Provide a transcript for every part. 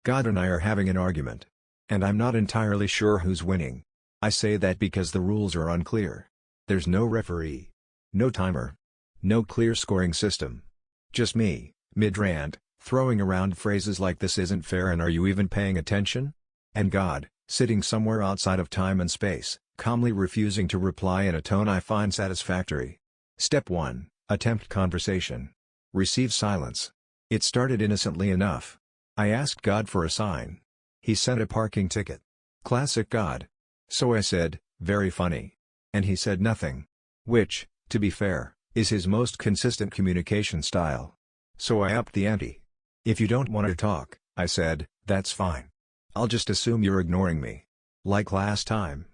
God and I are having an argument. And I'm not entirely sure who's winning. I say that because the rules are unclear. There's no referee. No timer. No clear scoring system. Just me, mid-rant, throwing around phrases like "this isn't fair" and "are you even paying attention?" And God, sitting somewhere outside of time and space, calmly refusing to reply in a tone I find satisfactory. Step 1, attempt conversation. Receive silence. It started innocently enough. I asked God for a sign. He sent a parking ticket. Classic God. So I said, "Very funny." And he said nothing. Which, to be fair, is his most consistent communication style. So I upped the ante. "If you don't want to talk," I said, "that's fine. I'll just assume you're ignoring me. Like last time.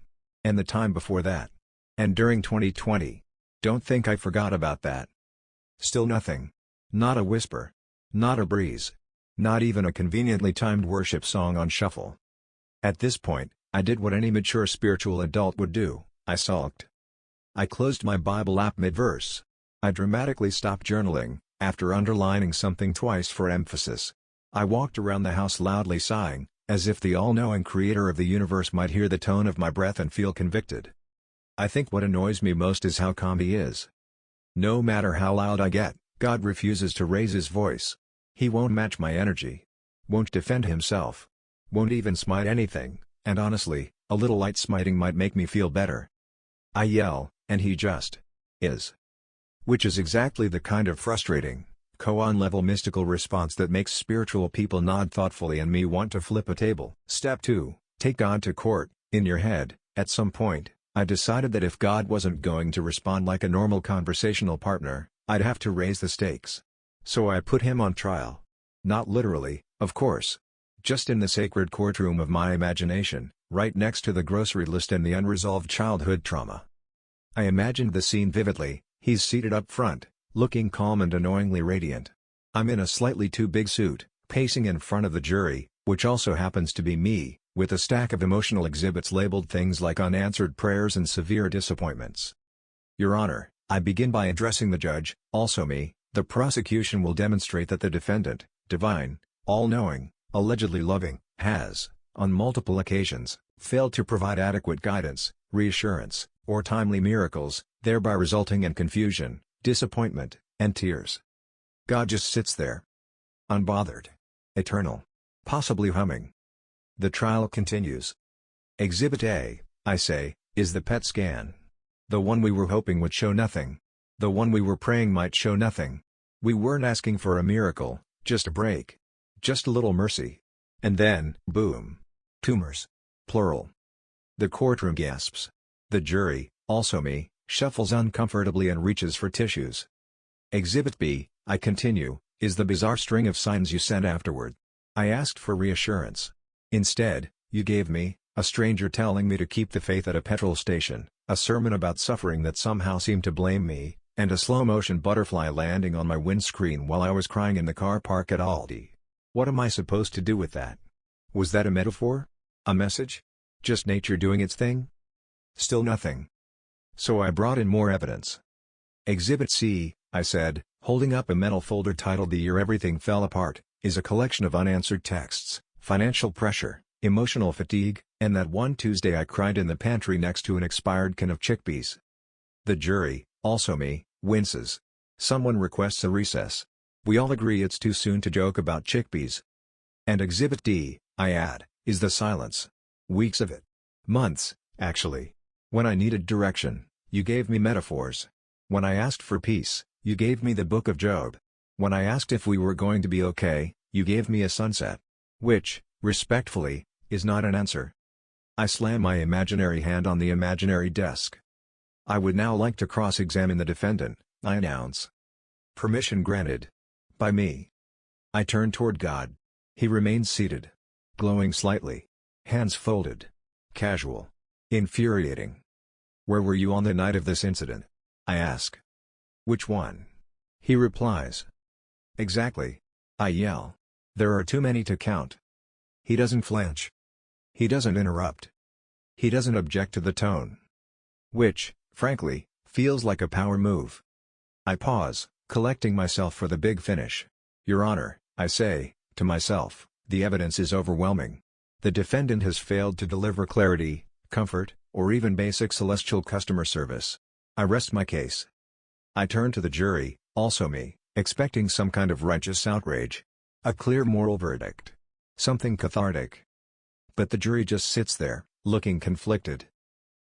And the time before that. And during 2020. Don't think I forgot about that." Still nothing. Not a whisper. Not a breeze. Not even a conveniently timed worship song on shuffle. At this point, I did what any mature spiritual adult would do. I sulked. I closed my Bible app mid-verse. I dramatically stopped journaling, after underlining something twice for emphasis. I walked around the house loudly sighing, as if the all-knowing creator of the universe might hear the tone of my breath and feel convicted. I think what annoys me most is how calm he is. No matter how loud I get, God refuses to raise his voice. He won't match my energy. Won't defend himself. Won't even smite anything, and honestly, a little light smiting might make me feel better. I yell, and he just is. Which is exactly the kind of frustrating, koan-level mystical response that makes spiritual people nod thoughtfully and me want to flip a table. Step 2, take God to court. In your head, at some point, I decided that if God wasn't going to respond like a normal conversational partner, I'd have to raise the stakes. So I put him on trial. Not literally, of course. Just in the sacred courtroom of my imagination, right next to the grocery list and the unresolved childhood trauma. I imagined the scene vividly. He's seated up front, looking calm and annoyingly radiant. I'm in a slightly too big suit, pacing in front of the jury, which also happens to be me, with a stack of emotional exhibits labeled things like unanswered prayers and severe disappointments. "Your Honor," I begin by addressing the judge, also me. "The prosecution will demonstrate that the defendant, divine, all-knowing, allegedly loving, has, on multiple occasions, failed to provide adequate guidance, reassurance, or timely miracles, thereby resulting in confusion, disappointment, and tears." God just sits there. Unbothered. Eternal. Possibly humming. The trial continues. "Exhibit A," I say, "is the PET scan. The one we were hoping would show nothing. The one we were praying might show nothing. We weren't asking for a miracle, just a break. Just a little mercy. And then, boom. Tumors. Plural." The courtroom gasps. The jury, also me, shuffles uncomfortably and reaches for tissues. "Exhibit B," I continue, "is the bizarre string of signs you sent afterward. I asked for reassurance. Instead, you gave me, a stranger telling me to keep the faith at a petrol station, a sermon about suffering that somehow seemed to blame me, and a slow-motion butterfly landing on my windscreen while I was crying in the car park at Aldi. What am I supposed to do with that? Was that a metaphor? A message? Just nature doing its thing?" Still nothing. So I brought in more evidence. "Exhibit C," I said, holding up a metal folder titled "The Year Everything Fell Apart," is a collection of unanswered texts, financial pressure, emotional fatigue, and that one Tuesday I cried in the pantry next to an expired can of chickpeas. The jury, also me, winces. Someone requests a recess. We all agree it's too soon to joke about chickpeas. "And Exhibit D," I add, "is the silence. Weeks of it. Months, actually. When I needed direction, you gave me metaphors. When I asked for peace, you gave me the Book of Job. When I asked if we were going to be okay, you gave me a sunset. Which, respectfully, is not an answer." I slam my imaginary hand on the imaginary desk. "I would now like to cross-examine the defendant," I announce. Permission granted. By me. I turn toward God. He remains seated. Glowing slightly. Hands folded. Casual. Infuriating. "Where were you on the night of this incident?" I ask. "Which one?" He replies. "Exactly." I yell. "There are too many to count." He doesn't flinch. He doesn't interrupt. He doesn't object to the tone. Which, frankly, feels like a power move. I pause, collecting myself for the big finish. "Your Honor," I say, to myself, The evidence is overwhelming. The defendant has failed to deliver clarity, comfort, or even basic celestial customer service. I rest my case. I turn to the jury, also me, expecting some kind of righteous outrage. A clear moral verdict. Something cathartic. But the jury just sits there, looking conflicted.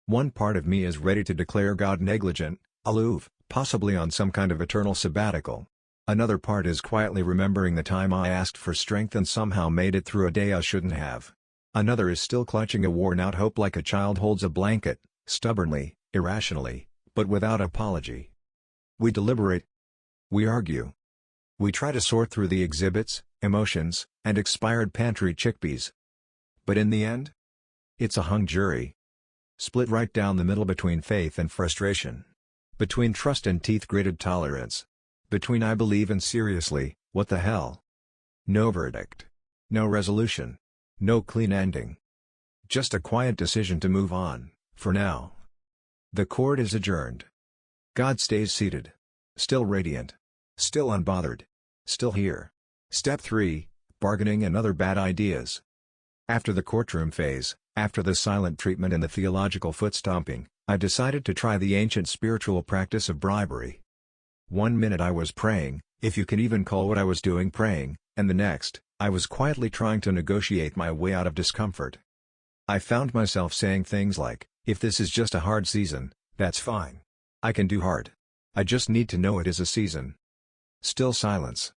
One part of me is ready to declare God negligent, aloof, possibly on some kind of eternal sabbatical. Another part is quietly remembering the time I asked for strength and somehow made it through a day I shouldn't have. Another is still clutching a worn-out hope like a child holds a blanket, stubbornly, irrationally, but without apology. We deliberate. We argue. We try to sort through the exhibits, emotions, and expired pantry chickpeas. But in the end? It's a hung jury. Split right down the middle between faith and frustration. Between trust and teeth-gritted tolerance. Between I believe and seriously, what the hell? No verdict. No resolution. No clean ending. Just a quiet decision to move on, for now. The court is adjourned. God stays seated. Still radiant. Still unbothered. Still here. Step 3, bargaining and other bad ideas. After the courtroom phase, after the silent treatment and the theological foot-stomping, I decided to try the ancient spiritual practice of bribery. 1 minute I was praying, if you can even call what I was doing praying, and the next, I was quietly trying to negotiate my way out of discomfort. I found myself saying things like, if this is just a hard season, that's fine. I can do hard. I just need to know it is a season. Still silence.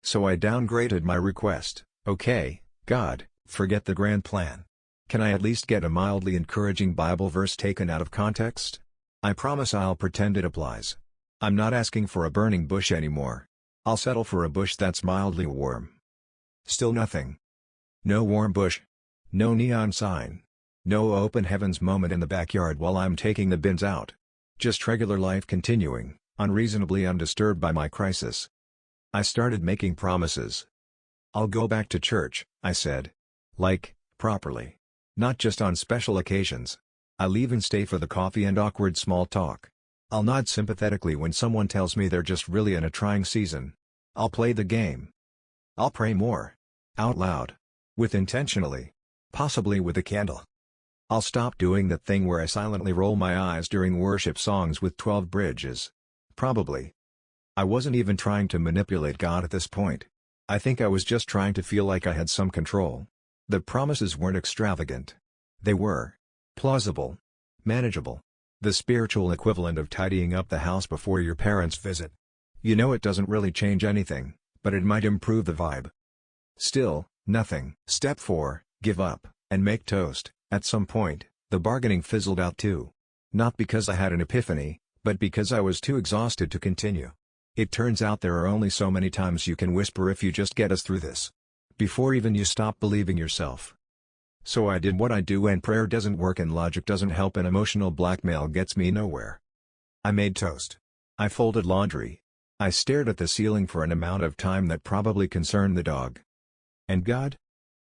So I downgraded my request. Okay, God, forget the grand plan. Can I at least get a mildly encouraging Bible verse taken out of context? I promise I'll pretend it applies. I'm not asking for a burning bush anymore. I'll settle for a bush that's mildly warm. Still nothing. No warm bush. No neon sign. No open heavens moment in the backyard while I'm taking the bins out. Just regular life continuing, unreasonably undisturbed by my crisis. I started making promises. I'll go back to church, I said. Like, properly. Not just on special occasions. I'll even stay for the coffee and awkward small talk. I'll nod sympathetically when someone tells me they're just really in a trying season. I'll play the game. I'll pray more. Out loud. With intentionally. Possibly with a candle. I'll stop doing that thing where I silently roll my eyes during worship songs with 12 bridges. Probably. I wasn't even trying to manipulate God at this point. I think I was just trying to feel like I had some control. The promises weren't extravagant. They were plausible. Manageable. The spiritual equivalent of tidying up the house before your parents visit. You know it doesn't really change anything, but it might improve the vibe. Still, nothing. Step 4, give up, and make toast. At some point, the bargaining fizzled out too. Not because I had an epiphany, but because I was too exhausted to continue. It turns out there are only so many times you can whisper if you just get us through this. Before even you stop believing yourself. So I did what I do when prayer doesn't work and logic doesn't help and emotional blackmail gets me nowhere. I made toast. I folded laundry. I stared at the ceiling for an amount of time that probably concerned the dog. And God?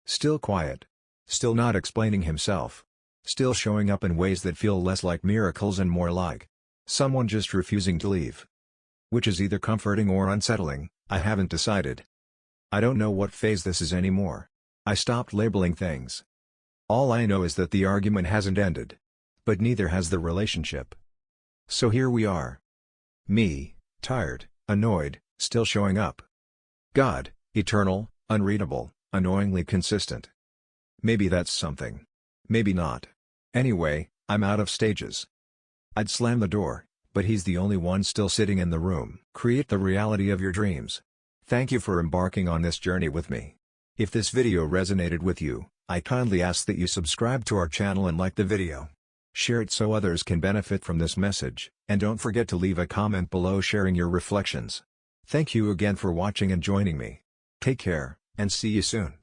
Still quiet. Still not explaining himself. Still showing up in ways that feel less like miracles and more like someone just refusing to leave. Which is either comforting or unsettling, I haven't decided. I don't know what phase this is anymore. I stopped labeling things. All I know is that the argument hasn't ended. But neither has the relationship. So here we are. Me, tired, annoyed, still showing up. God, eternal, unreadable, annoyingly consistent. Maybe that's something. Maybe not. Anyway, I'm out of stages. I'd slam the door, but he's the only one still sitting in the room. Create the reality of your dreams. Thank you for embarking on this journey with me. If this video resonated with you, I kindly ask that you subscribe to our channel and like the video. Share it so others can benefit from this message, and don't forget to leave a comment below sharing your reflections. Thank you again for watching and joining me. Take care, and see you soon.